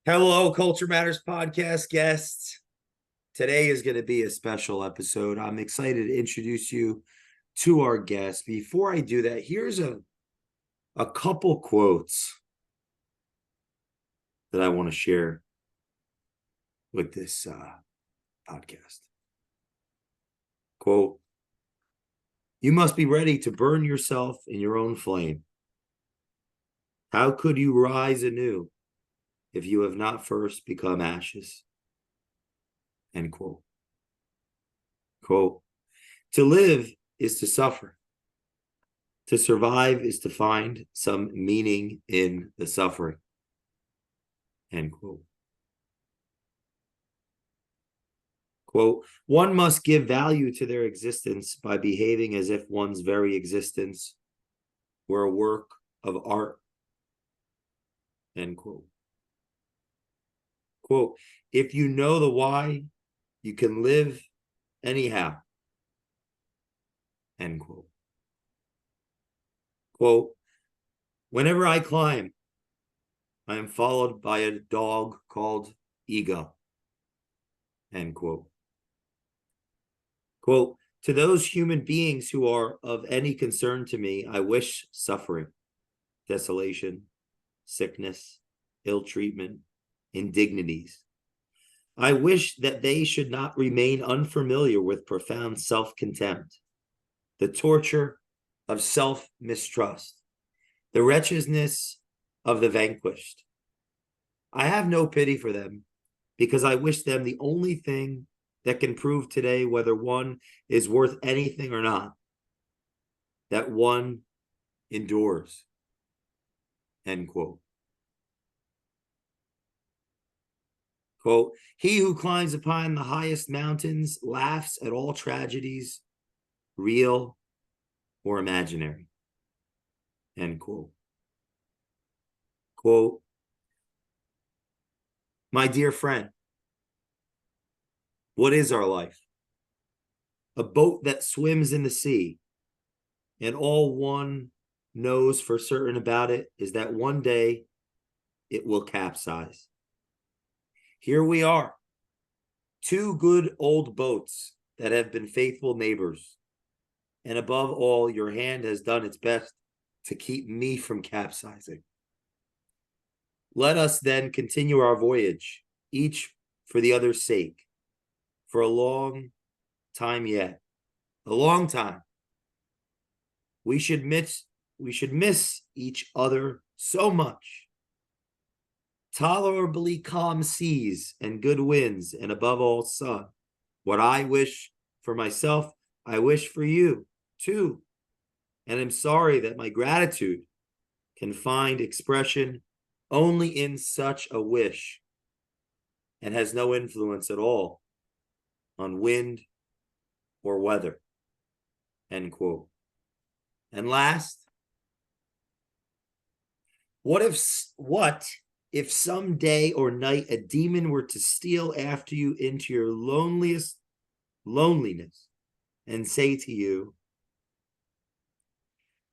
Hello, Culture Matters podcast guests. Today is going to be a special episode. I'm excited to introduce you to our guest. Before I do that, here's a couple quotes that I want to share with this podcast. Quote, "You must be ready to burn yourself in your own flame. How could you rise anew if you have not first become ashes?" End quote. Quote, "To live is to suffer. To survive is to find some meaning in the suffering." End quote. Quote, "One must give value to their existence by behaving as if one's very existence were a work of art." End quote. Quote, "If you know the why, you can live anyhow." End quote. Quote, "Whenever I climb, I am followed by a dog called ego." End quote. Quote, "To those human beings who are of any concern to me, I wish suffering, desolation, sickness, ill treatment, indignities. I wish that they should not remain unfamiliar with profound self-contempt, the torture of self-mistrust, the wretchedness of the vanquished. I have no pity for them, because I wish them the only thing that can prove today whether one is worth anything or not, that one endures." End quote. Quote, "He who climbs upon the highest mountains laughs at all tragedies, real or imaginary." End quote. Quote, "My dear friend, what is our life? A boat that swims in the sea, and all one knows for certain about it is that one day it will capsize. Here we are, two good old boats that have been faithful neighbors, and above all, your hand has done its best to keep me from capsizing. Let us then continue our voyage, each for the other's sake, for a long time yet, a long time. We should miss each other so much. Tolerably calm seas and good winds, and above all, sun. What I wish for myself, I wish for you too. And I'm sorry that my gratitude can find expression only in such a wish, and has no influence at all on wind or weather." End quote. And last, what if some day or night a demon were to steal after you into your loneliest loneliness and say to you,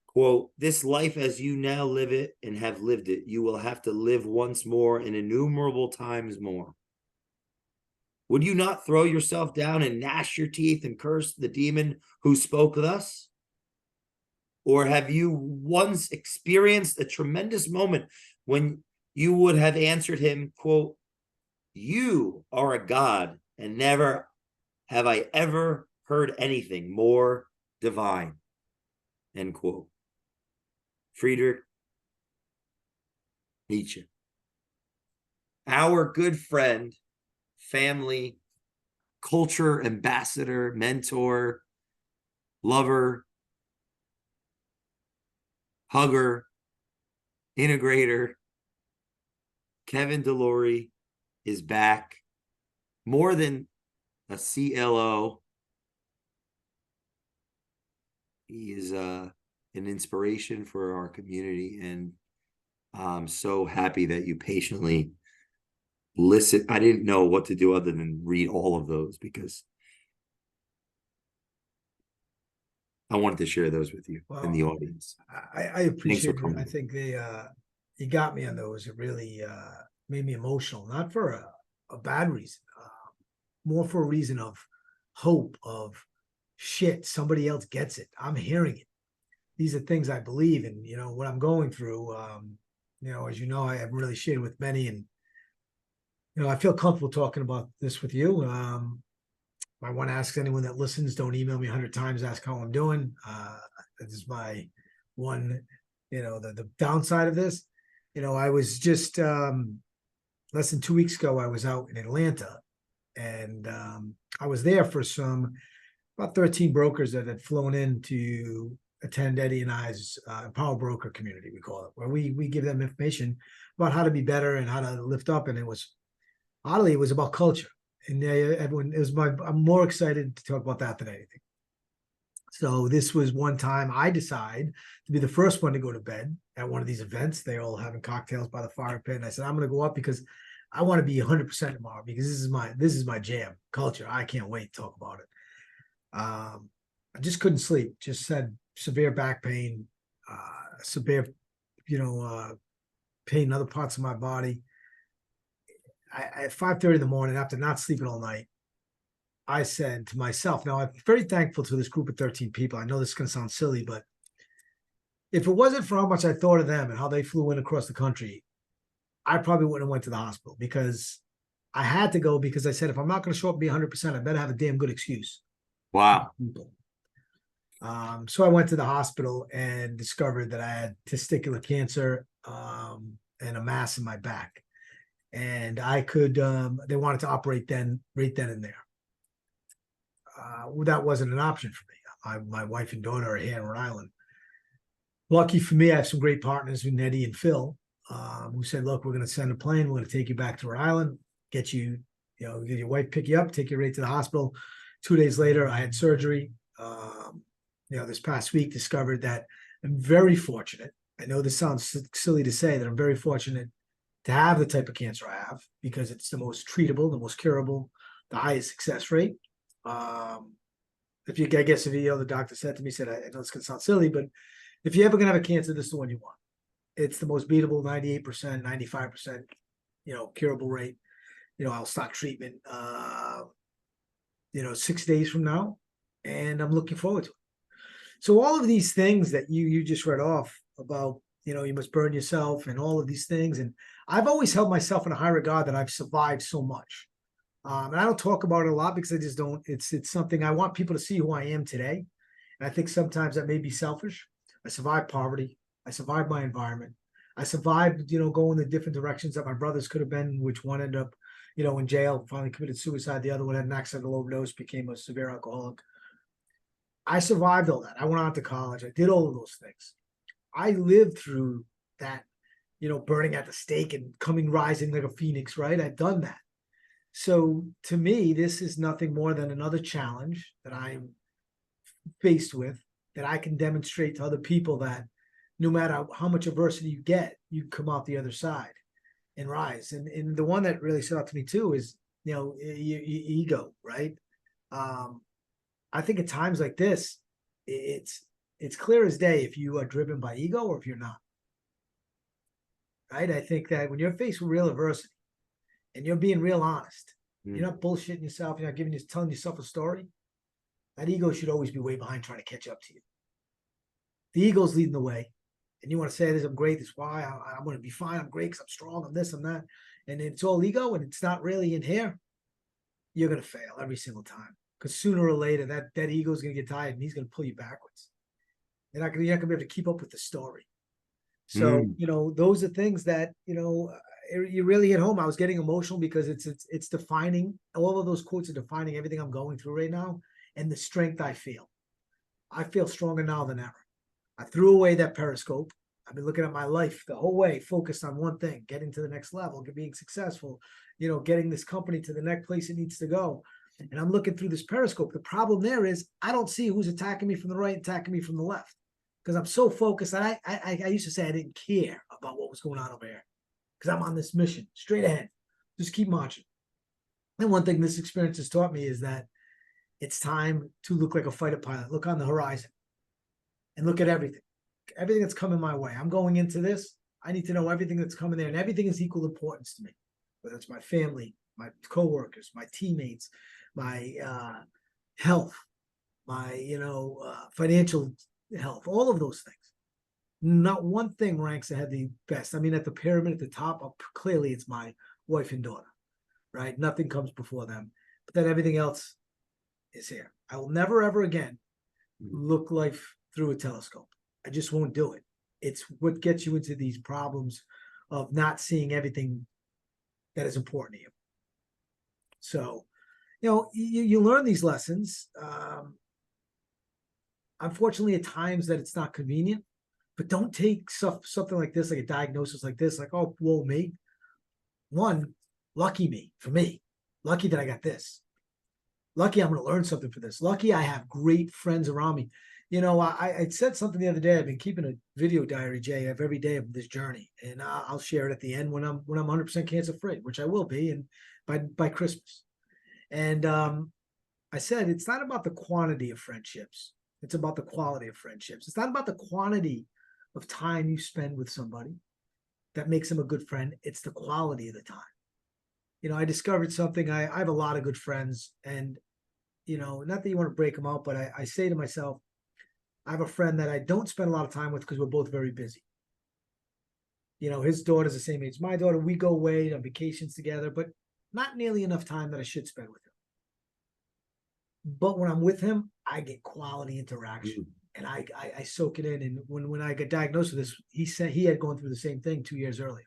quote, "This life as you now live it and have lived it, you will have to live once more and innumerable times more. Would you not throw yourself down and gnash your teeth and curse the demon who spoke thus? Or have you once experienced a tremendous moment when you would have answered him, quote, 'You are a god, and never have I ever heard anything more divine'?" End quote. Friedrich Nietzsche. Our good friend, family, culture ambassador, mentor, lover, hugger, integrator, Kevin DeLory is back. More than a CLO, he is an inspiration for our community, and I'm so happy that you patiently listen. I didn't know what to do other than read all of those, because I wanted to share those with you in the audience. I Thanks for appreciate it. I coming. think you got me on those. It really made me emotional, not for a bad reason, more for a reason of hope, of shit, somebody else gets it. I'm hearing it. These are things I believe in, what I'm going through. As you know, I haven't really shared with many, and, I feel comfortable talking about this with you. I want to ask anyone that listens, don't email me 100 times, ask how I'm doing. This is my one, the downside of this. I was just less than 2 weeks ago, I was out in Atlanta, and I was there for about 13 brokers that had flown in to attend Eddie and I's Power Broker community, we call it, where we give them information about how to be better and how to lift up. And it was about culture. And everyone, I'm more excited to talk about that than anything. So this was one time I decided to be the first one to go to bed at one of these events. They all having cocktails by the fire pit. And I said, I'm going to go up because I want to be 100% tomorrow, because this is my jam, culture. I can't wait to talk about it. I just couldn't sleep. Just had severe back pain, severe, pain in other parts of my body. At 5:30 in the morning, after not sleeping all night, I said to myself, now I'm very thankful to this group of 13 people. I know this is going to sound silly, but if it wasn't for how much I thought of them and how they flew in across the country, I probably wouldn't have went to the hospital, because I had to go, because I said, if I'm not going to show up and be 100%, I better have a damn good excuse. Wow. So I went to the hospital and discovered that I had testicular cancer and a mass in my back. And I could, they wanted to operate right then and there. That wasn't an option for me. My wife and daughter are here in Rhode Island. Lucky for me, I have some great partners with Eddie and Phil, who said, look, we're going to send a plane. We're going to take you back to Rhode Island, get you, get your wife, pick you up, take you right to the hospital. 2 days later, I had surgery. This past week, discovered that I'm very fortunate. I know this sounds silly to say, that I'm very fortunate to have the type of cancer I have, because it's the most treatable, the most curable, the highest success rate. The doctor said to me, I know it's going to sound silly, but if you're ever going to have a cancer, this is the one you want. It's the most beatable, 98%, 95%, curable rate. I'll start treatment, 6 days from now, and I'm looking forward to it. So all of these things that you just read off about, you must burn yourself and all of these things. And I've always held myself in a high regard that I've survived so much. And I don't talk about it a lot, because I just don't, it's something I want people to see who I am today. And I think sometimes that may be selfish. I survived poverty. I survived my environment. I survived, going the different directions that my brothers could have been, which one ended up, in jail, finally committed suicide. The other one had an accidental overdose, became a severe alcoholic. I survived all that. I went on to college. I did all of those things. I lived through that, burning at the stake and rising like a phoenix, right? I've done that. So to me, this is nothing more than another challenge that I'm faced with, that I can demonstrate to other people that no matter how much adversity you get, you come out the other side and rise. And the one that really stood out to me too is, your ego, right? I think at times like this, it's clear as day if you are driven by ego or if you're not. Right? I think that when you're faced with real adversity and you're being real honest, you're not bullshitting yourself, you're not telling yourself a story, that ego should always be way behind trying to catch up to you. The ego's leading the way. And you want to say this, I'm great, this is why I'm going to be fine, I'm great because I'm strong, I'm this, I'm that. And it's all ego and it's not really in here. You're going to fail every single time. Because sooner or later, that ego is going to get tired and he's going to pull you backwards. You're not going to be able to keep up with the story. So, those are things that, you really hit home. I was getting emotional because it's defining, all of those quotes are defining everything I'm going through right now and the strength I feel. I feel stronger now than ever. I threw away that periscope. I've been looking at my life the whole way, focused on one thing, getting to the next level, being successful, getting this company to the next place it needs to go. And I'm looking through this periscope. The problem there is I don't see who's attacking me from the right, attacking me from the left, because I'm so focused. I used to say I didn't care about what was going on over here because I'm on this mission straight ahead. Just keep marching. And one thing this experience has taught me is that it's time to look like a fighter pilot. Look on the horizon and look at everything that's coming my way. I'm going into this. I need to know everything that's coming there, and everything is equal importance to me. whether it's my family, my coworkers, my teammates, my health, my financial health, all of those things. Not one thing ranks ahead the best. I mean, at the pyramid at the top, clearly it's my wife and daughter, right? Nothing comes before them, but then everything else is here. I will never ever again look life through a telescope. I just won't do it. It's what gets you into these problems of not seeing everything that is important to you. So, you learn these lessons. Unfortunately, at times that it's not convenient, but don't take something like this, like a diagnosis like this, like, oh, whoa, me. One, lucky me, for me. Lucky that I got this. Lucky I'm going to learn something for this. Lucky I have great friends around me. I said something the other day. I've been keeping a video diary, Jay, of every day of this journey, and I'll share it at the end when I'm 100% cancer free, which I will be, and by Christmas. And I said it's not about the quantity of friendships; it's about the quality of friendships. It's not about the quantity of time you spend with somebody that makes them a good friend. It's the quality of the time. I discovered something. I have a lot of good friends, and not that you want to break them out, but I say to myself, I have a friend that I don't spend a lot of time with because we're both very busy. His daughter's the same age as my daughter. We go away on vacations together, but not nearly enough time that I should spend with him. But when I'm with him, I get quality interaction, and I soak it in. And when I got diagnosed with this, he said he had gone through the same thing 2 years earlier.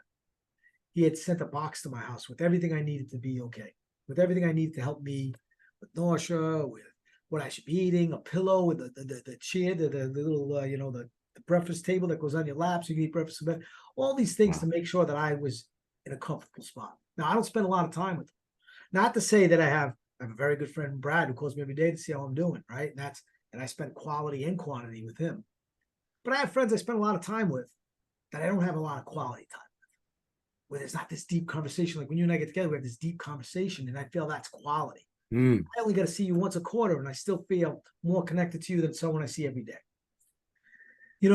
He had sent a box to my house with everything I needed to be okay, with everything I needed to help me with nausea, with what I should be eating, a pillow, with the chair, the little the breakfast table that goes on your lap so you can eat breakfast in bed. All these things to make sure that I was in a comfortable spot. Now I don't spend a lot of time with them. Not to say that I have a very good friend Brad who calls me every day to see how I'm doing, right? And I spend quality and quantity with him. But I have friends I spend a lot of time with that I don't have a lot of quality time with, where there's not this deep conversation. Like when you and I get together, we have this deep conversation, and I feel that's quality. I only got to see you once a quarter, and I still feel more connected to you than someone I see every day.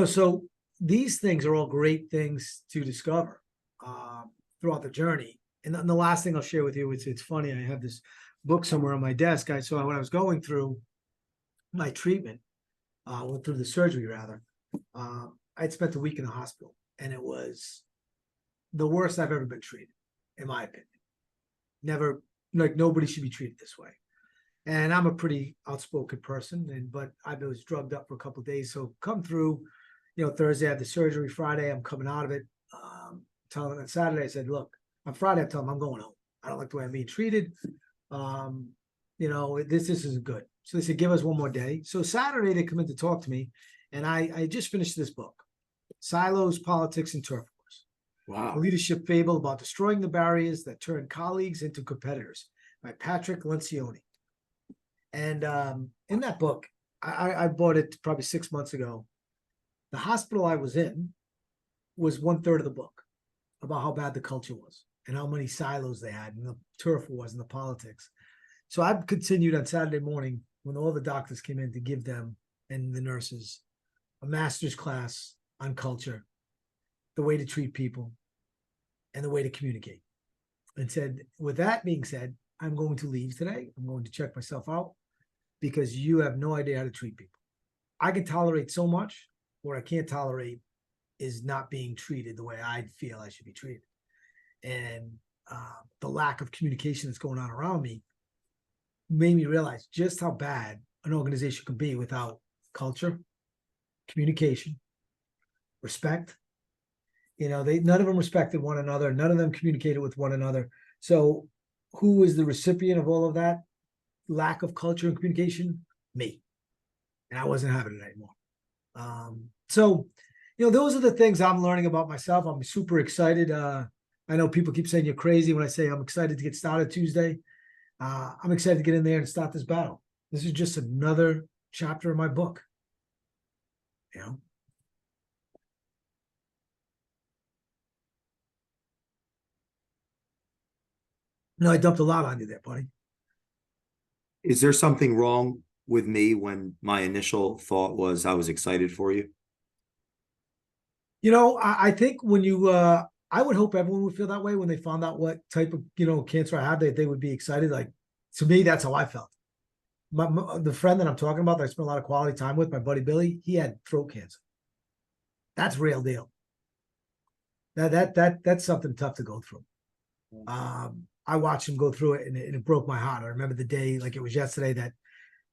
So these things are all great things to discover throughout the journey. And the last thing I'll share with you, it's funny. I have this book somewhere on my desk. I saw when I was going through my treatment, went through the surgery rather. I'd spent a week in the hospital, and it was the worst I've ever been treated, in my opinion. Never, like, nobody should be treated this way. And I'm a pretty outspoken person, but I was drugged up for a couple of days. So come through, Thursday I had the surgery. Friday I'm coming out of it. Telling them on Saturday, I said, look, on Friday I tell them I'm going home. I don't like the way I'm being treated. This isn't good. So they said, give us one more day. So Saturday they come in to talk to me, and I just finished this book, Silos, Politics, and Turf Wars. Wow. A leadership fable about destroying the barriers that turn colleagues into competitors by Patrick Lencioni. And in that book, I bought it probably 6 months ago. The hospital I was in was 1/3 of the book, about how bad the culture was and how many silos they had and the turf wars and the politics. So I've continued on Saturday morning when all the doctors came in to give them and the nurses a master's class on culture, the way to treat people, and the way to communicate. And said, with that being said, I'm going to leave today. I'm going to check myself out because you have no idea how to treat people. I can tolerate so much. What I can't tolerate is not being treated the way I feel I should be treated. And the lack of communication that's going on around me made me realize just how bad an organization can be without culture, communication, respect. None of them respected one another. None of them communicated with one another. So who is the recipient of all of that lack of culture and communication? Me. And I wasn't having it anymore. Those are the things I'm learning about myself. I'm super excited. I know people keep saying you're crazy when I say I'm excited to get started Tuesday. I'm excited to get in there and start this battle. This is just another chapter in my book. No, I dumped a lot on you there, buddy. Is there something wrong with me when my initial thought was I was excited for you? I think when you I would hope everyone would feel that way when they found out what type of, cancer I had, they would be excited. Like, to me, that's how I felt. The friend that I'm talking about that I spent a lot of quality time with, my buddy Billy, he had throat cancer. That's real deal. That's something tough to go through. I watched him go through it, and it broke my heart. I remember the day, like it was yesterday, that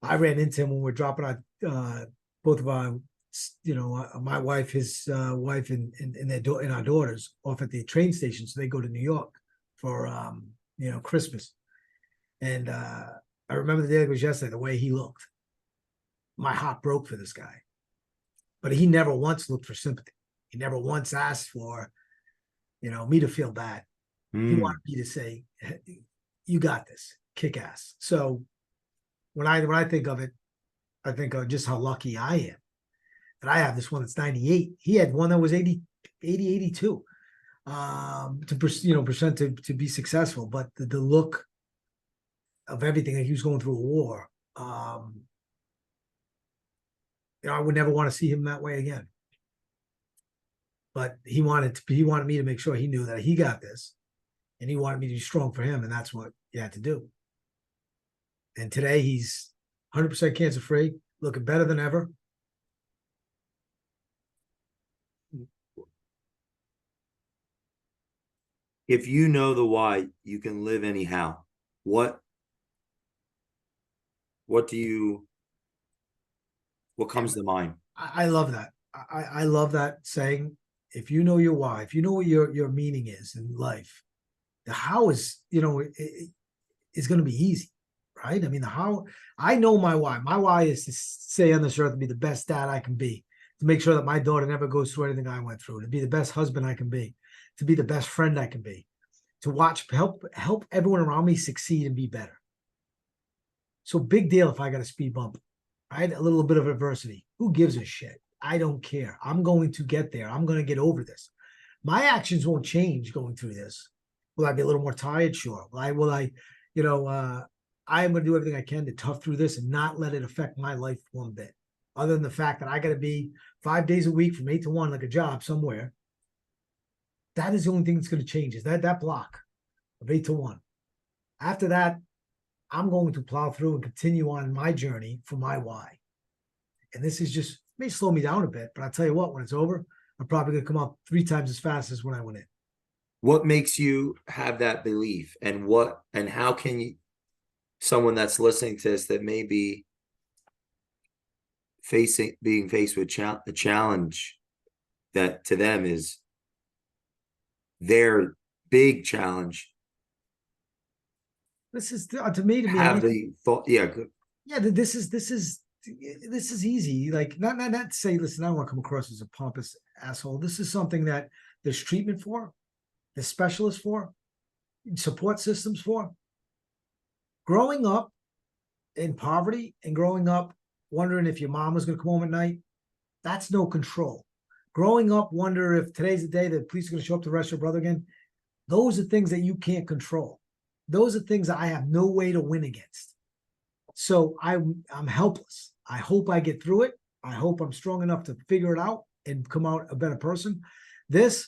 I ran into him when we were dropping our both of our, my wife, his wife, and our daughters off at the train station, so they go to New York for Christmas. And I remember the day it was yesterday, the way he looked. My heart broke for this guy, but he never once looked for sympathy. He never once asked for, me to feel bad. He wanted me to say, "You got this, kick ass." So when I think of it, I think of just how lucky I am that I have this one that's 98. He had one that was 80, 82. Percent to be successful, but the look of everything, that he was going through a war. I would never want to see him that way again. But he wanted me to make sure he knew that he got this, and he wanted me to be strong for him, and that's what you had to do. And today he's 100% cancer free, looking better than ever. If you know the why, you can live anyhow. What comes to mind? I love that. I love that saying. If you know your why, if you know what your meaning is in life, the how is, is going to be easy, right? I mean, the how, I know my why. My why is to stay on this earth and be the best dad I can be, to make sure that my daughter never goes through anything I went through, to be the best husband I can be, to be the best friend I can be, to help everyone around me succeed and be better. So big deal if I got a speed bump, right? A little bit of adversity. Who gives a shit? I don't care. I'm going to get there. I'm going to get over this. My actions won't change going through this. Will I be a little more tired? Sure. I am going to do everything I can to tough through this and not let it affect my life one bit. Other than the fact that I got to be 5 days a week from 8 to 1, like a job somewhere. That is the only thing that's going to change, is that block of 8 to 1. After that, I'm going to plow through and continue on my journey for my why. And this is just, may slow me down a bit, but I'll tell you what, when it's over, I'm probably going to come out 3 times as fast as when I went in. What makes you have that belief, and how can someone that's listening to this that may be being faced with a challenge that to them is their big challenge? This is to me. Have the thought, yeah, good. Yeah, this is easy. Like, not to say, listen, I don't want to come across as a pompous asshole. This is something that there's treatment for, there's specialists for, support systems for. Growing up in poverty and growing up wondering if your mom was going to come home at night, that's no control. Growing up, wonder if today's the day that the police are going to show up to arrest your brother again. Those are things that you can't control. Those are things that I have no way to win against. So I'm helpless. I hope I get through it. I hope I'm strong enough to figure it out and come out a better person. There's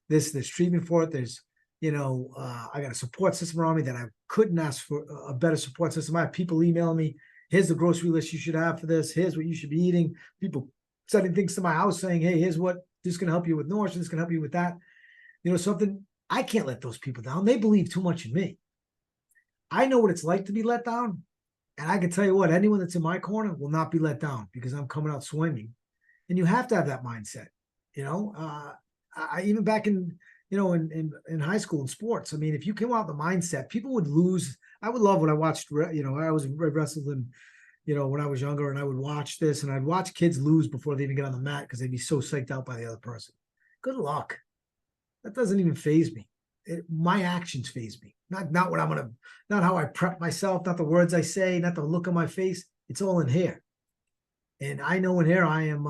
treatment for it. There's, I got a support system around me that I couldn't ask for a better support system. I have people emailing me, here's the grocery list you should have for this. Here's what you should be eating. People sending things to my house saying, hey, here's what, this can help you with nourishment. This can help you with that. Something, I can't let those people down. They believe too much in me. I know what it's like to be let down. And I can tell you what, anyone that's in my corner will not be let down because I'm coming out swinging. And you have to have that mindset. I even back in high school and sports, I mean, if you came out with the mindset, people would lose. I would love when I watched, I was wrestling, when I was younger, and I would watch this and I'd watch kids lose before they even get on the mat because they'd be so psyched out by the other person. Good luck. That doesn't even faze me. My actions faze me. Not what I'm gonna, not how I prep myself, not the words I say, not the look on my face. It's all in here. And I know in here I am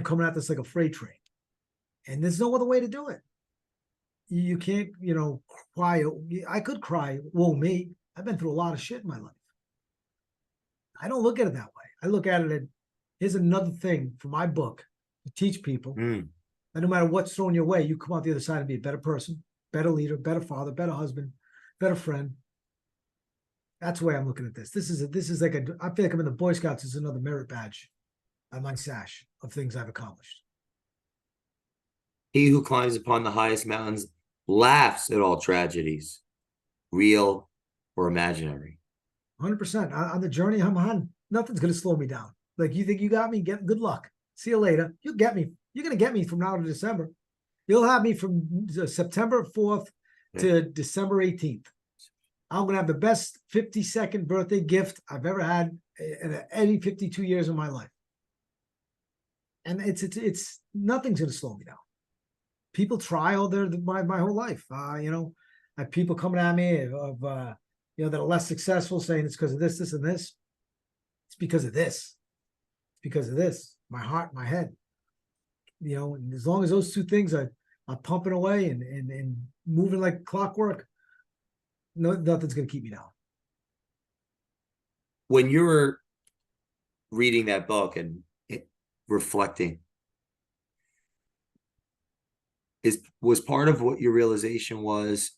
coming at this like a freight train. And there's no other way to do it. You can't, cry. I could cry, whoa, me. I've been through a lot of shit in my life. I don't look at it that way. I look at it as, here's another thing for my book to teach people And no matter what's thrown your way, you come out the other side and be a better person, better leader, better father, better husband, better friend. That's the way I'm looking at this. This is like I feel like I'm in the Boy Scouts. It's another merit badge on my sash of things I've accomplished. He who climbs upon the highest mountains laughs at all tragedies, real or imaginary. 100% on the journey I'm on. Nothing's going to slow me down. Like, you think you got me? Get good luck. See you later. You'll get me. You're going to get me from now to December. You'll have me from September 4th to December 18th. I'm going to have the best 52nd birthday gift I've ever had in any 52 years of my life. And it's nothing's going to slow me down. People try all my whole life. You know, I have people coming at me of you know, that are less successful, saying it's because of this, this, and this. It's because of this. It's because of this. My heart, my head. You know, and as long as those two things are pumping away and moving like clockwork, nothing's going to keep me down. When you were reading that book and reflecting, was part of what your realization was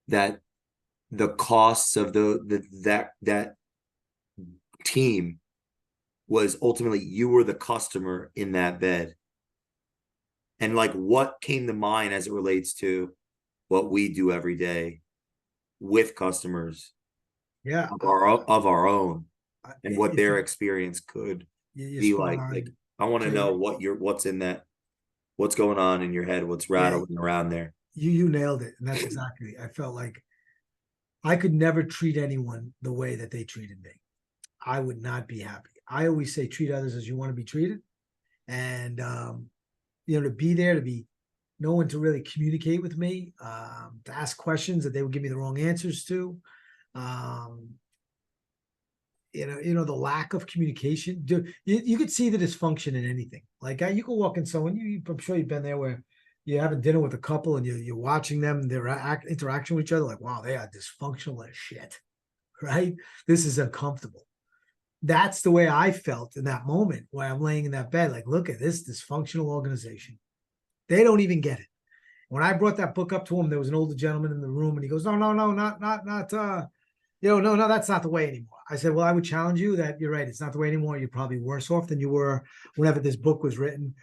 that the costs of that team was ultimately you were the customer in that bed? And like, what came to mind as it relates to what we do every day with customers, Yeah, of our own, and what their you, experience could you're be spot like. on, Like, I want to Jay. know what's in that, what's going on in your head, what's Yeah, rattling around there. you nailed it, and that's exactly. I felt like I could never treat anyone the way that they treated me. I would not be happy. I always say treat others as you want to be treated, and you know, to be there, to be no one to really communicate with me, to ask questions that they would give me the wrong answers to. Um, you know, the lack of communication. You could see the dysfunction in anything. Like, you can walk in someone. I'm sure you've been there where you're having dinner with a couple and you're watching them, their interaction with each other. Like, wow, they are dysfunctional as shit, right? This is uncomfortable. That's the way I felt in that moment while I'm laying in that bed. Like, look at this dysfunctional organization. They don't even get it. When I brought that book up to him, there was an older gentleman in the room, and he goes, "No, no, no, not. You know, no, that's not the way anymore." I said, "Well, I would challenge you that you're right. It's not the way anymore. You're probably worse off than you were whenever this book was written."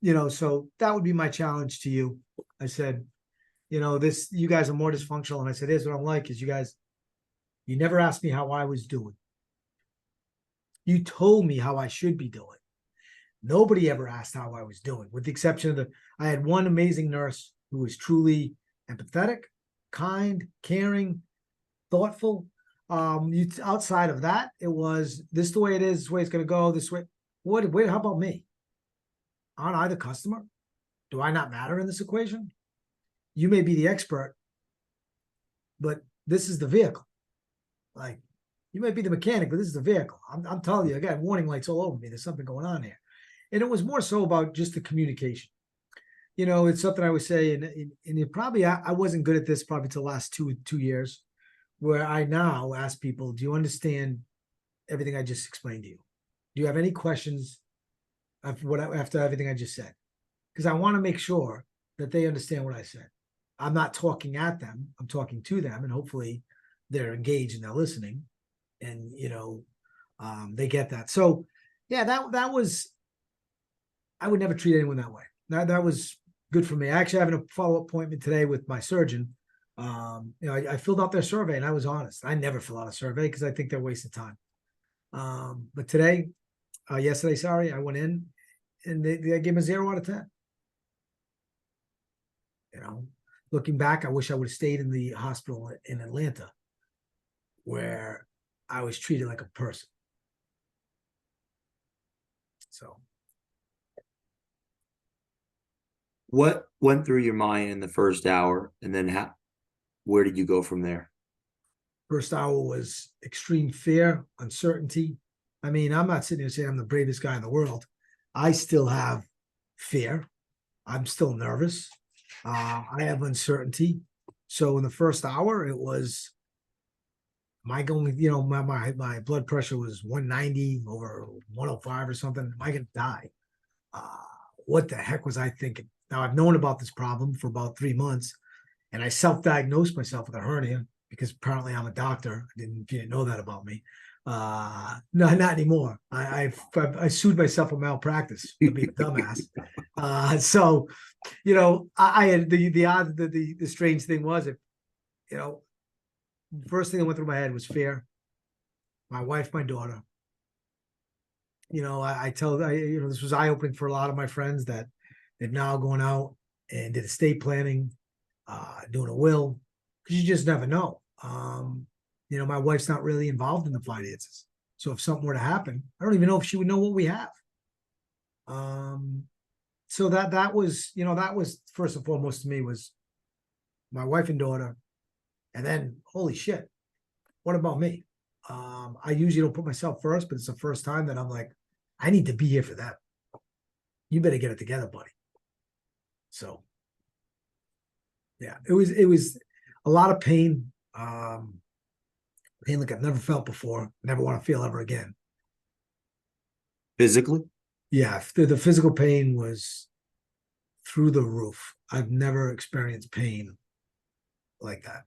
You know, so that would be my challenge to you. I said, you know, you guys are more dysfunctional, and I said, "Here's what I'm like: is you never asked me how I was doing. You told me how I should be doing. Nobody ever asked how I was doing, with the exception of I had one amazing nurse who was truly empathetic, kind, caring, thoughtful. Outside of that, it was this the way it is, this way it's going to go, this way. Wait, how about me? Aren't I the customer? Do I not matter in this equation? You may be the expert, but this is the vehicle. Like, you might be the mechanic, but this is the vehicle. I'm telling you, I got warning lights all over me. There's something going on here. And it was more so about just the communication. You know, it's something I would say, and it probably, I wasn't good at this probably till the last two years, where I now ask people, do you understand everything I just explained to you? Do you have any questions after everything I just said? Because I want to make sure that they understand what I said. I'm not talking at them, I'm talking to them, and hopefully they're engaged and they're listening, and you know, they get that. So yeah, that was, I would never treat anyone that way. That was good for me. I actually having a follow-up appointment today with my surgeon. You know, I filled out their survey and I was honest. I never fill out a survey because I think they're wasting time. But today, yesterday, sorry, I went in and they gave me a 0 out of 10. You know, looking back, I wish I would have stayed in the hospital in Atlanta where I was treated like a person. So What went through your mind in the first hour, and then where did you go from there? first hour was extreme fear, uncertainty. I mean, I'm not sitting here saying I'm the bravest guy in the world. I still have fear. I'm still nervous. I have uncertainty. So in the first hour, it was, am I going, you know, my blood pressure was 190 over 105 or something. Am I going to die? Uh, what the heck was I thinking? Now I've known about this problem for about 3 months, and I self-diagnosed myself with a hernia because apparently I'm a doctor. If you didn't know that about me. No, not anymore. I sued myself for malpractice for being a dumbass. So I had the strange thing was it, first thing that went through my head was fear. My wife, my daughter. This was eye opening for a lot of my friends that they've now gone out and did estate planning, doing a will, because you just never know. My wife's not really involved in the finances. So if something were to happen, I don't even know if she would know what we have. So that was first and foremost to me was my wife and daughter. And then, holy shit, what about me? I usually don't put myself first, but it's the first time that I'm like, I need to be here for them. You better get it together, buddy. So, yeah, it was a lot of pain. Pain like I've never felt before. Never want to feel ever again. Physically? Yeah, the physical pain was through the roof. I've never experienced pain like that.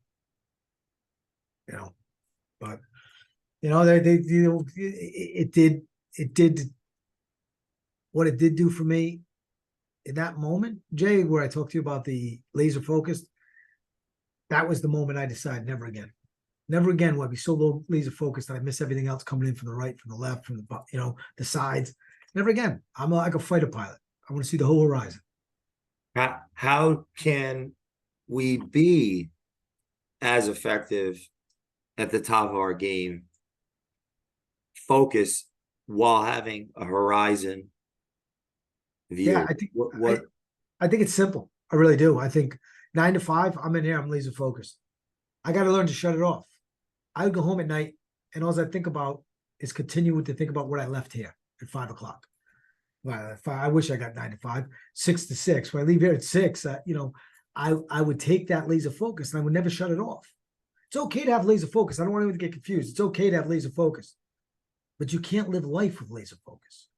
But it did what it did do for me in that moment, Jay, where I talked to you about the laser focused. That was the moment I decided never again. Never again will I be so low laser focused that I miss everything else coming in from the right, from the left, from the sides. Never again. I'm like a fighter pilot. I want to see the whole horizon. How can we be as effective at the top of our game, focus while having a horizon view? Yeah, I think it's simple. I really do. I think 9 to 5, I'm in here, I'm laser focused. I got to learn to shut it off. I would go home at night, and all I think about is continuing to think about what I left here at 5 o'clock. I wish I got 9 to 5, 6 to 6. When I leave here at 6, I would take that laser focus and I would never shut it off. It's okay to have laser focus. I don't want anyone to get confused. It's okay to have laser focus, but you can't live life with laser focus.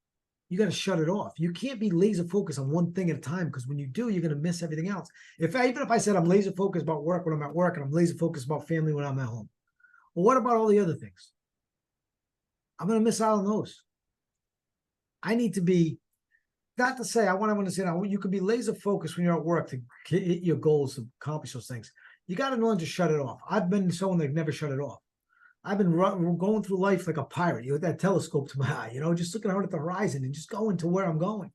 You got to shut it off. You can't be laser focused on one thing at a time, because when you do, you're going to miss everything else. Even if I said I'm laser focused about work when I'm at work and I'm laser focused about family when I'm at home, well, what about all the other things? I'm going to miss out on those. I need to be, not to say, I want to say now, you can be laser focused when you're at work to hit your goals, to accomplish those things. You got to learn to shut it off. I've been someone that never shut it off. I've been going through life like a pirate, with that telescope to my eye, just looking out at the horizon and just going to where I'm going.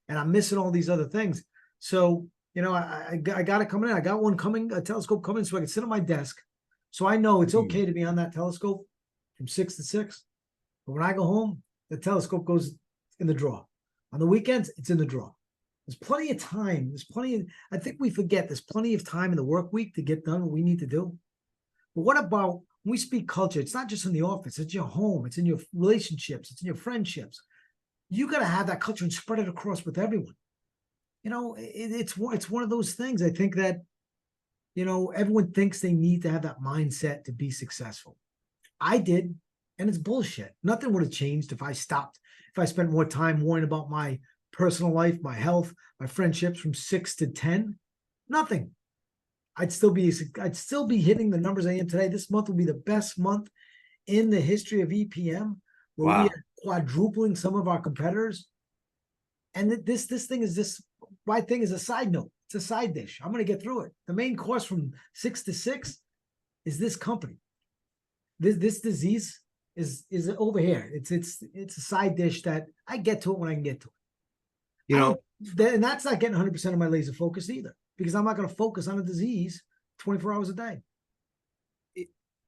And I'm missing all these other things. So, I got it coming in. I got one coming, a telescope coming, so I can sit at my desk. So I know it's okay to be on that telescope from 6 to 6. But when I go home, the telescope goes in the drawer. On the weekends, it's in the drawer. There's plenty of time. I think we forget there's plenty of time in the work week to get done what we need to do. But what about when we speak culture? It's not just in the office, it's your home, it's in your relationships, it's in your friendships. You got to have that culture and spread it across with everyone. It's one of those things. I think that, everyone thinks they need to have that mindset to be successful. I did, and it's bullshit. Nothing would have changed if I spent more time worrying about my personal life, my health, my friendships from 6 to 10. Nothing. I'd still be hitting the numbers I am today. This month will be the best month in the history of EPM, where we are quadrupling some of our competitors. And this thing is this. My thing is a side note. It's a side dish. I'm going to get through it. The main course from 6 to 6 is this company. This disease is over here. It's a side dish that I get to it when I can get to it. And that's not getting 100% of my laser focus either, because I'm not going to focus on a disease 24 hours a day.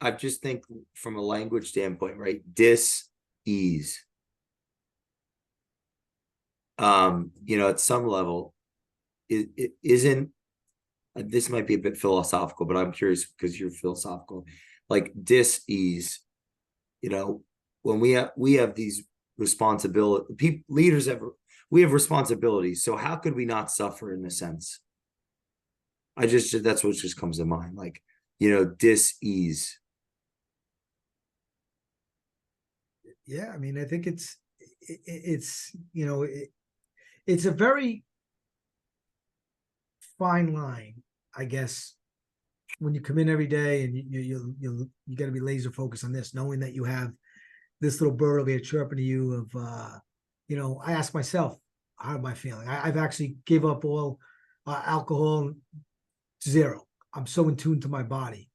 I just think from a language standpoint, right? Dis-ease. At some level, it isn't. This might be a bit philosophical, but I'm curious because you're philosophical. Like dis-ease, when we have these responsibilities, leaders we have responsibilities. So how could we not suffer in a sense? That's what just comes to mind. Like, dis-ease. Yeah, I mean, I think it's it's a very fine line, I guess, when you come in every day and you got to be laser focused on this, knowing that you have this little bird over here chirping to you of, I ask myself, how am I feeling? I've actually gave up all alcohol, zero. I'm so in tune to my body.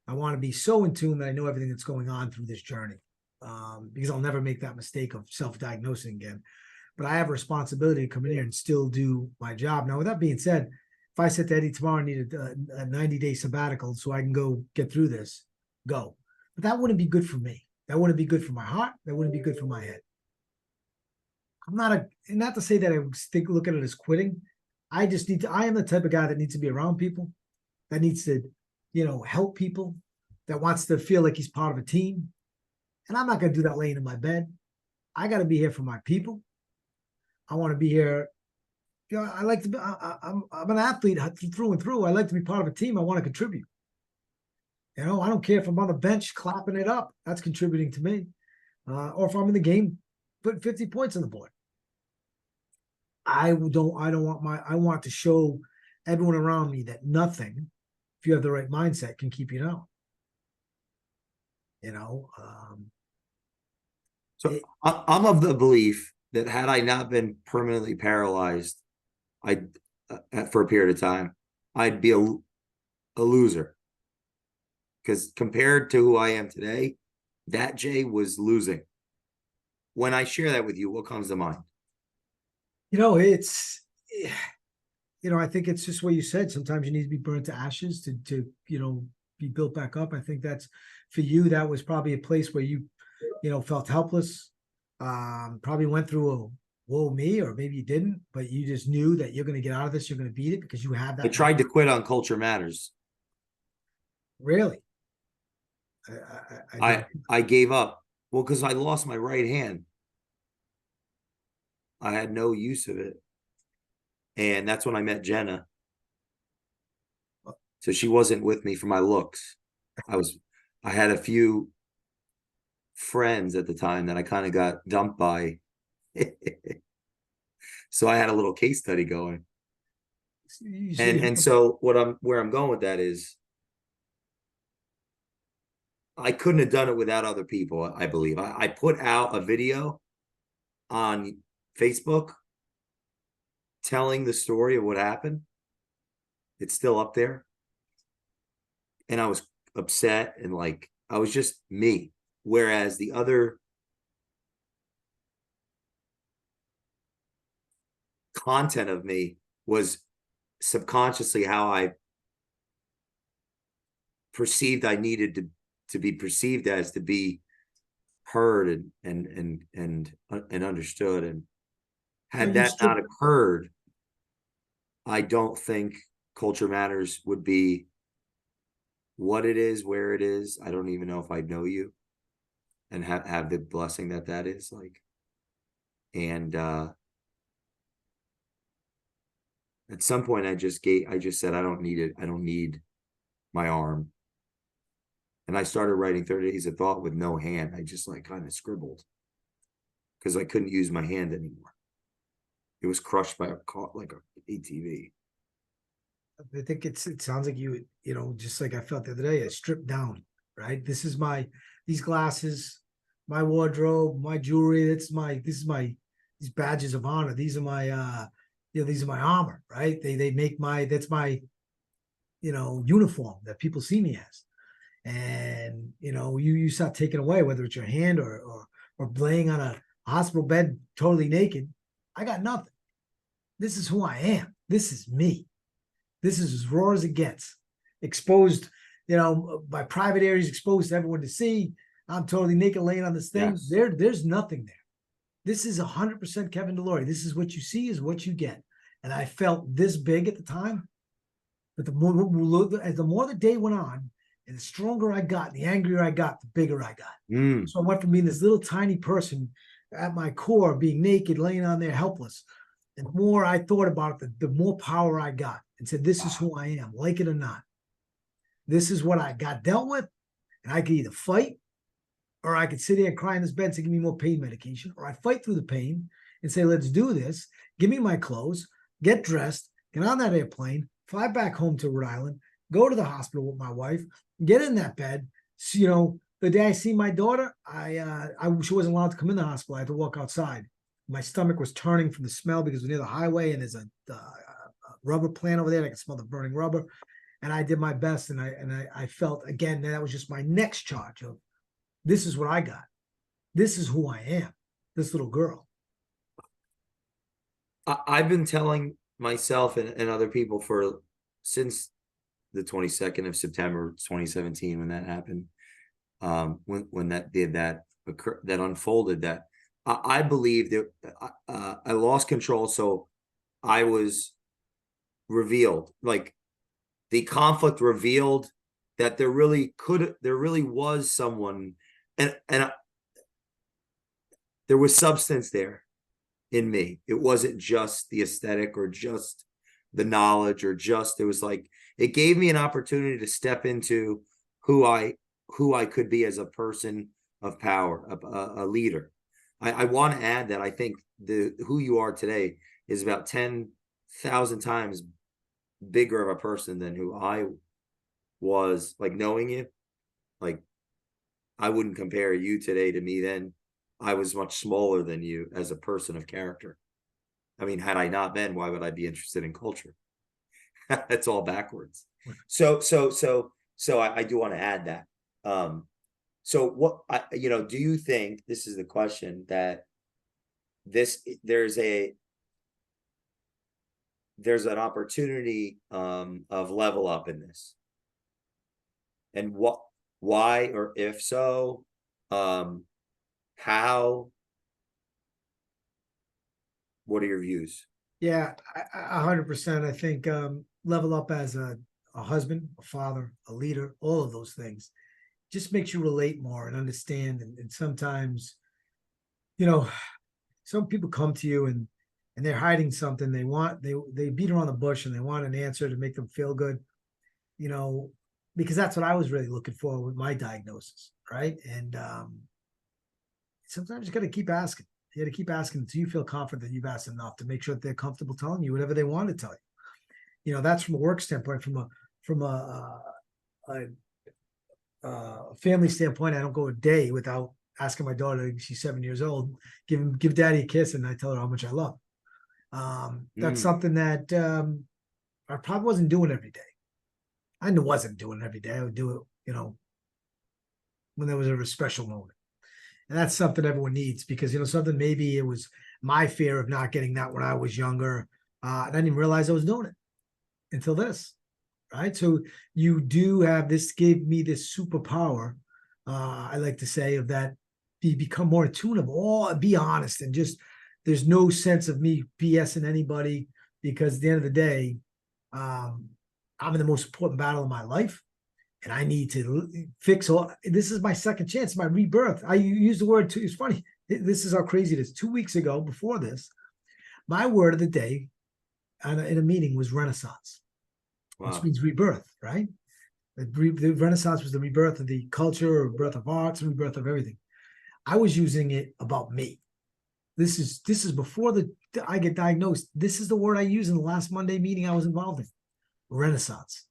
I want to be so in tune that I know everything that's going on through this journey, because I'll never make that mistake of self-diagnosing again. But I have a responsibility to come in here and still do my job. Now, with that being said, if I said to Eddie tomorrow I need a 90-day sabbatical so I can go get through this, go. But that wouldn't be good for me. That wouldn't be good for my heart. That wouldn't be good for my head. I'm not to say that I look at it as quitting. I am the type of guy that needs to be around people, that needs to, help people, that wants to feel like he's part of a team. And I'm not going to do that laying in my bed. I got to be here for my people. I want to be here. I like to be, I'm an athlete through and through. I like to be part of a team. I want to contribute. I don't care if I'm on the bench clapping it up. That's contributing to me. Or if I'm in the game, putting 50 points on the board. I want to show everyone around me that nothing, if you have the right mindset, can keep you down. I'm of the belief that had I not been permanently paralyzed, for a period of time, I'd be a loser. Because compared to who I am today, that Jay was losing. When I share that with you, what comes to mind? I think it's just what you said. Sometimes you need to be burnt to ashes to be built back up. I think that's, for you, that was probably a place where you felt helpless. Probably went through a whoa me, or maybe you didn't, but you just knew that you're going to get out of this. You're going to beat it because you have that. I tried to quit on Culture Matters. Really? I gave up. Well, because I lost my right hand. I had no use of it. And that's when I met Jenna. So she wasn't with me for my looks. I had a few friends at the time that I kind of got dumped by. So I had a little case study going. And so where I'm going with that is, I couldn't have done it without other people, I believe. I put out a video on Facebook telling the story of what happened. It's still up there. And I was upset, and I was just me. Whereas the other content of me was subconsciously how I perceived I needed to be perceived as, to be heard and understood. And had that not occurred, I don't think Culture Matters would be what it is, where it is. I don't even know if I'd know you and have the blessing that is like. And at some point I just said, I don't need it. I don't need my arm. And I started writing 30 Days of Thought with no hand. I just kind of scribbled because I couldn't use my hand anymore. It was crushed by a ATV. I think it sounds like you just like I felt the other day, I stripped down, right? These glasses, my wardrobe, my jewelry, these badges of honor. These are my, these are my armor, right? They make that's my, uniform that people see me as. And, you start taking away, whether it's your hand or laying on a hospital bed, totally naked. I got nothing. This is who I am. This is me. This is as raw as it gets. Exposed, my private areas exposed to everyone to see. I'm totally naked laying on this thing. Yes. There's nothing there. This is 100% Kevin DeLory. This is what you see is what you get. And I felt this big at the time. But the more the day went on, and the stronger I got, the angrier I got, the bigger I got. So I went from being this little tiny person at my core, being naked, laying on there helpless. And the more I thought about it, the more power I got, and said, this is who I am, like it or not. This is what I got dealt with. And I could either fight, or I could sit here and cry in this bed to give me more pain medication, or I fight through the pain and say, let's do this. Give me my clothes, get dressed, get on that airplane, fly back home to Rhode Island, go to the hospital with my wife, get in that bed. So, you know, the day I see my daughter, she wasn't allowed to come in the hospital. I had to walk outside. My stomach was turning from the smell because we're near the highway and there's a rubber plant over there. I could smell the burning rubber. And I did my best, and I felt, again, that was just my next charge of, this is what I got. This is who I am, this little girl. I've been telling myself and other people since the 22nd of September 2017, when that happened, when that unfolded, that I believe that I lost control. So I was revealed, like the conflict revealed that there really was someone, and there was substance there in me. It wasn't just the aesthetic or just the knowledge or it was like, it gave me an opportunity to step into who I could be as a person of power, a leader. I want to add that I think who you are today is about 10,000 times bigger of a person than who I was. Like, knowing you, like, I wouldn't compare you today to me then. I was much smaller than you as a person of character. I mean, had I not been, why would I be interested in culture? That's all backwards. So I do want to add that. So what do you think, this is the question, that there's an opportunity of level up in this, and why, or if so, how? What are your views? Yeah, 100%. I think level up as a husband, a father, a leader, all of those things just makes you relate more and understand. And sometimes, some people come to you and they're hiding something. They beat around the bush and they want an answer to make them feel good, because that's what I was really looking for with my diagnosis, right? And sometimes you got to keep asking. You got to keep asking until you feel confident that you've asked enough to make sure that they're comfortable telling you whatever they want to tell you. That's from a work standpoint. From a family standpoint, I don't go a day without asking my daughter. She's 7 years old. Give daddy a kiss, and I tell her how much I love. That's something that I probably wasn't doing every day. I wasn't doing it every day. I would do it, when there was a special moment. And that's something everyone needs, because, something, maybe it was my fear of not getting that when I was younger. And I didn't even realize I was doing it until this, right? So you do have this, gave me this superpower, I like to say, of that, you become more attunable, be honest, and just, there's no sense of me BSing anybody, because at the end of the day, I'm in the most important battle of my life. And I need to fix all. This is my second chance, my rebirth. I use the word too. It's funny. This is how crazy it is. 2 weeks ago, before this, my word of the day in a meeting was Renaissance, which means rebirth, right? The Renaissance was the rebirth of the culture, rebirth of arts, and rebirth of everything. I was using it about me. This is before I get diagnosed. This is the word I used in the last Monday meeting I was involved in. Renaissance.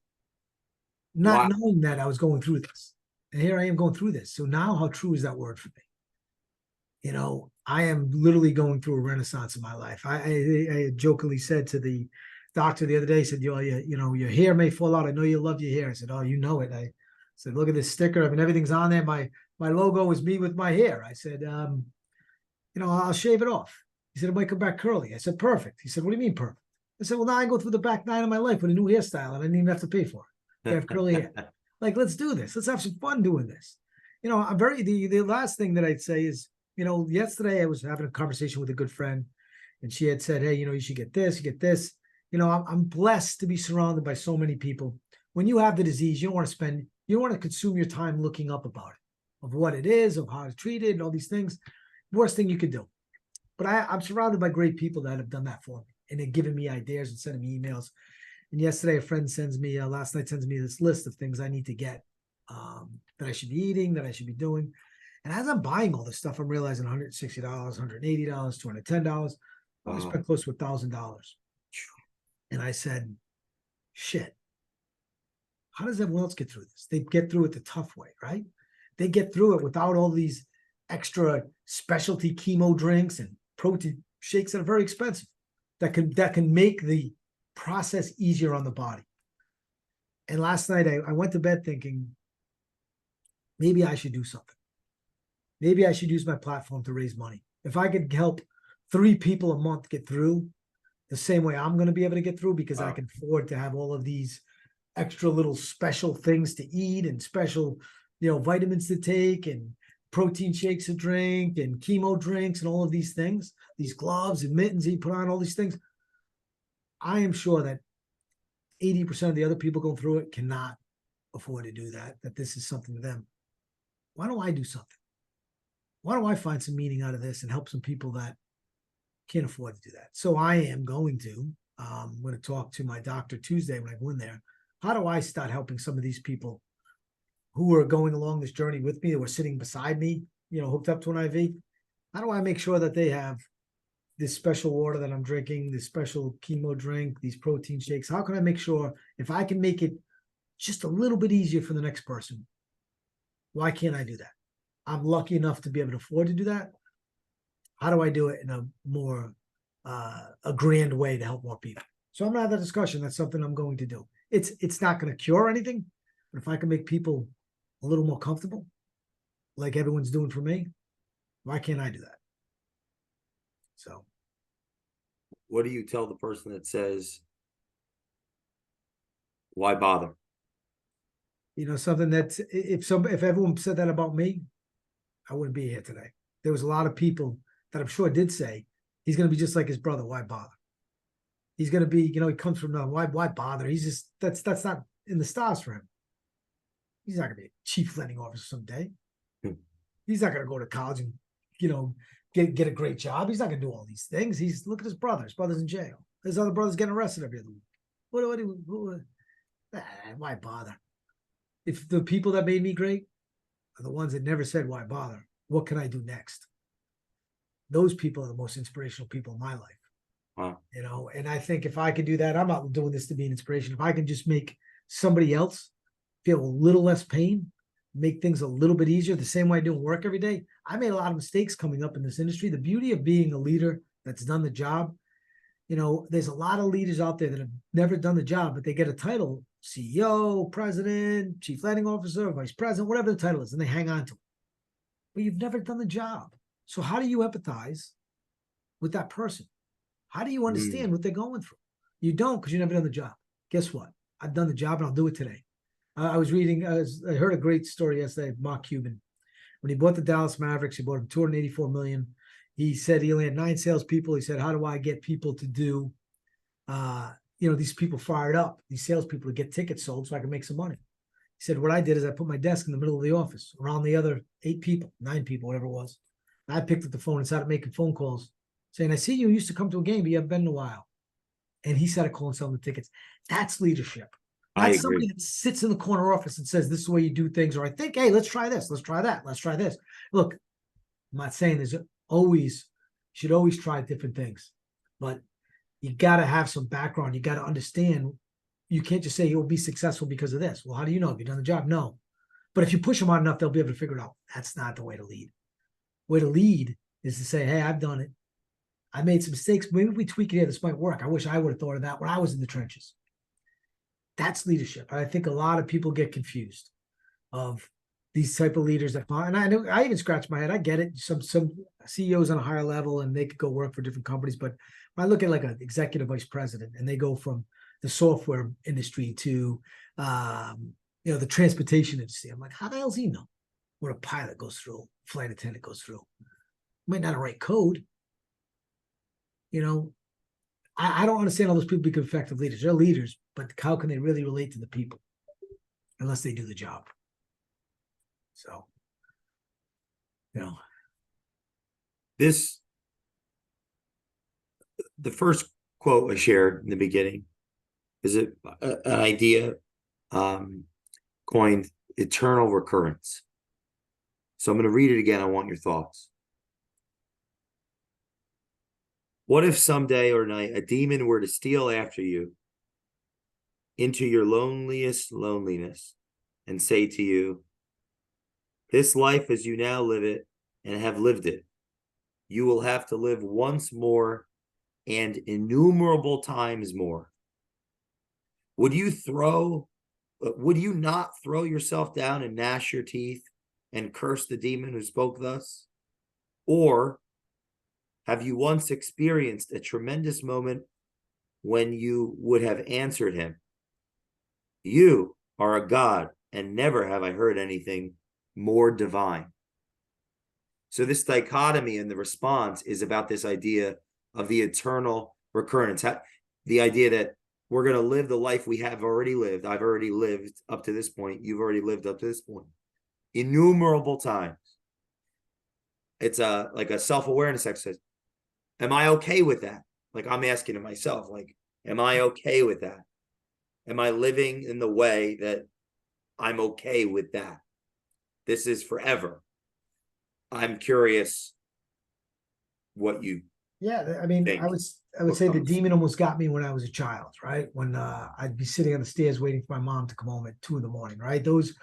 Not knowing that I was going through this. And here I am going through this. So now, how true is that word for me? I am literally going through a renaissance in my life. I jokingly said to the doctor the other day, said, your hair may fall out. I know you love your hair. I said, oh, you know it. I said, look at this sticker. I mean, everything's on there. My logo is me with my hair. I said, I'll shave it off. He said, it might come back curly. I said, perfect. He said, what do you mean perfect? I said, well, now I go through the back 9 of my life with a new hairstyle and I didn't even have to pay for it. I have curly hair. Like, let's do this. Let's have some fun doing this. I'm the last thing that I'd say is, yesterday I was having a conversation with a good friend, and she had said, hey, you should get this, you get this. I'm blessed to be surrounded by so many people. When you have the disease, you don't want to consume your time looking up about it, of what it is, of how to treat it, and all these things. Worst thing you could do. But I'm surrounded by great people that have done that for me, and they've given me ideas and sending me emails. And yesterday, a friend last night sends me this list of things I need to get, that I should be eating, that I should be doing. And as I'm buying all this stuff, I'm realizing $160, $180, $210. I only Wow. spent close to $1,000. And I said, shit, how does everyone else get through this? They get through it the tough way, right? They get through it without all these extra specialty chemo drinks and protein shakes that are very expensive that can make the process easier on the body. And last night I went to bed thinking, maybe I should do something. Maybe I should use my platform to raise money. If I could help 3 people a month get through the same way I'm going to be able to get through, because I can afford to have all of these extra little special things to eat and special, vitamins to take and protein shakes to drink and chemo drinks and all of these things, these gloves and mittens that you put on, all these things. I am sure that 80% of the other people going through it cannot afford to do that, that this is something to them. Why don't I do something? Why don't I find some meaning out of this and help some people that can't afford to do that? So I am going to, I'm going to talk to my doctor Tuesday when I go in there. How do I start helping some of these people who are going along this journey with me, that were sitting beside me, hooked up to an IV? How do I make sure that they have this special water that I'm drinking, this special chemo drink, these protein shakes? How can I make sure, if I can make it just a little bit easier for the next person, why can't I do that? I'm lucky enough to be able to afford to do that. How do I do it in a more a grand way to help more people? So I'm gonna have that discussion. That's something I'm going to do. It's not going to cure anything, but if I can make people a little more comfortable, like everyone's doing for me, why can't I do that? So, What do you tell the person that says, why bother? Something that if everyone said that about me, I wouldn't be here today. There was a lot of people that I'm sure did say he's going to be just like his brother. Why bother? He's going to be, he comes from nothing. Why bother? He's just, that's not in the stars for him. He's not going to be a chief lending officer someday. He's not going to go to college and, get a great job. He's not going to do all these things. Look at his brother. His brother's in jail. His other brother's getting arrested every other week. Why bother? If the people that made me great are the ones that never said, why bother? What can I do next? Those people are the most inspirational people in my life. Wow. And I think if I could do that, I'm not doing this to be an inspiration. If I can just make somebody else feel a little less pain, make things a little bit easier, the same way I do work every day. I made a lot of mistakes coming up in this industry. The beauty of being a leader that's done the job, there's a lot of leaders out there that have never done the job, but they get a title, CEO, president, chief lending officer, vice president, whatever the title is, and they hang on to it. But you've never done the job. So how do you empathize with that person? How do you understand what they're going through? You don't, because you've never done the job. Guess what? I've done the job and I'll do it today. I was reading, I heard a great story yesterday of Mark Cuban. When he bought the Dallas Mavericks, he bought them $284 million. He said he only had 9 salespeople. He said, how do I get people to do, these people fired up, these salespeople to get tickets sold so I can make some money? He said, what I did is I put my desk in the middle of the office around the other 8 people, 9 people, whatever it was. And I picked up the phone and started making phone calls saying, I see you used to come to a game, but you haven't been in a while. And he started calling selling the tickets. That's leadership. That's somebody that sits in the corner office and says, this is the way you do things. Or I think, hey, let's try this. Let's try that. Let's try this. Look, I'm not saying should always try different things, but you got to have some background. You got to understand. You can't just say you'll be successful because of this. Well, how do you know? Have you done the job? No. But if you push them hard enough, they'll be able to figure it out. That's not the way to lead. The way to lead is to say, hey, I've done it. I made some mistakes. Maybe if we tweak it here, this might work. I wish I would have thought of that when I was in the trenches. That's leadership. I think a lot of people get confused of these type of leaders that, and I know I even scratch my head. I get it. Some CEOs on a higher level and they could go work for different companies. But when I look at like an executive vice president and they go from the software industry to, the transportation industry, I'm like, how the hell does he know what a pilot goes through, flight attendant goes through? Might not write code. I don't understand how those people become effective leaders. They're leaders, but how can they really relate to the people unless they do the job? So, the first quote I shared in the beginning is an idea coined eternal recurrence. So I'm going to read it again. I want your thoughts. What if someday or night a demon were to steal after you into your loneliest loneliness and say to you, this life as you now live it and have lived it, you will have to live once more and innumerable times more. Would you not throw yourself down and gnash your teeth and curse the demon who spoke thus? Or have you once experienced a tremendous moment when you would have answered him, you are a god, and never have I heard anything more divine? So this dichotomy in the response is about this idea of the eternal recurrence, the idea that we're going to live the life we have already lived. I've already lived up to this point. You've already lived up to this point. Innumerable times. It's like a self-awareness exercise. Am I okay with that? Like, I'm asking to myself, like, am I okay with that? Am I living in the way that I'm okay with that? This is forever. I'm curious what you Yeah, I mean, think. I would say the demon almost got me when I was a child, right? When I'd be sitting on the stairs waiting for my mom to come home at 2 a.m. right? Those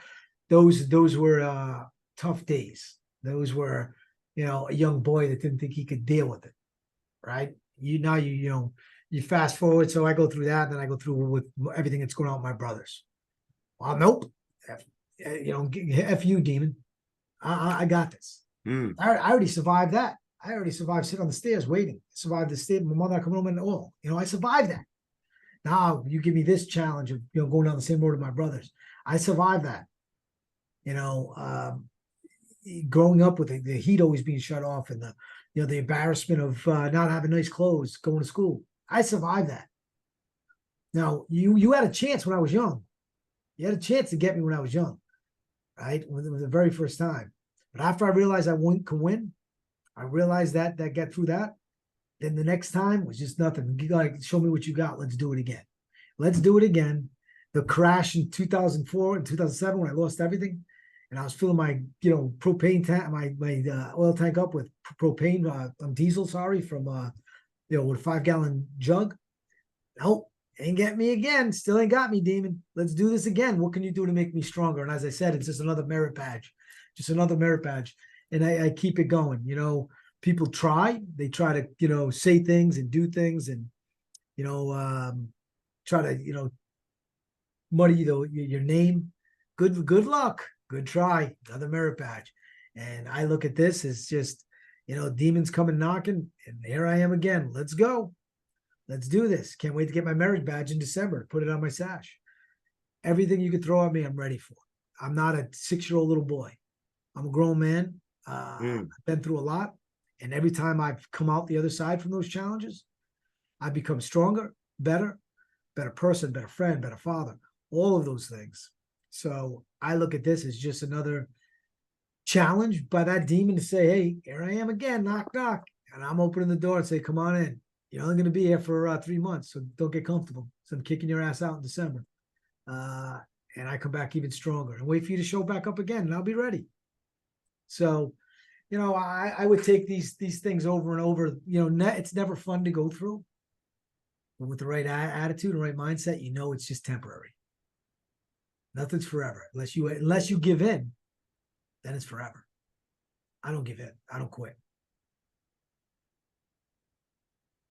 were tough days. Those were, a young boy that didn't think he could deal with it, right? You fast forward. So I go through that, and then I go through with everything that's going on with my brothers. Well, nope. F you, demon. I got this. I already survived that. I already survived sitting on the stairs waiting. I survived the stairs. My mother coming home and all. I survived that. Now you give me this challenge of going down the same road with my brothers. I survived that. Growing up with the heat always being shut off and the embarrassment of not having nice clothes going to school. I survived that. Now you had a chance when I was young. You had a chance to get me when I was young, right? When it was the very first time. But after I realized I could win, I realized that get through that. Then the next time was just nothing. You gotta show me what you got. Let's do it again. Let's do it again. The crash in 2004 and 2007 when I lost everything, and I was filling my propane tank, my oil tank up with propane, diesel, from with a 5-gallon jug. Nope, ain't get me again. Still ain't got me, demon. Let's do this again. What can you do to make me stronger? And as I said, it's just another merit badge. And I keep it going. People they try to, say things and do things and, try to, muddy your name. Good luck. Good try. Another merit badge. And I look at this as just, demons coming knocking, and here I am again. Let's go. Let's do this. Can't wait to get my merit badge in December. Put it on my sash. Everything you could throw at me, I'm ready for. I'm not a 6-year-old little boy. I'm a grown man. I've been through a lot. And every time I've come out the other side from those challenges, I've become stronger, better person, better friend, better father, all of those things. So I look at this as just another challenge by that demon to say, hey, here I am again, knock, knock. And I'm opening the door and say, come on in. You're only going to be here for 3 months, so don't get comfortable. So I'm kicking your ass out in December. And I come back even stronger and wait for you to show back up again, and I'll be ready. So, I would take these things over and over. It's never fun to go through. But with the right attitude and right mindset, it's just temporary. Nothing's forever. Unless you give in, then it's forever. I don't give in. I don't quit.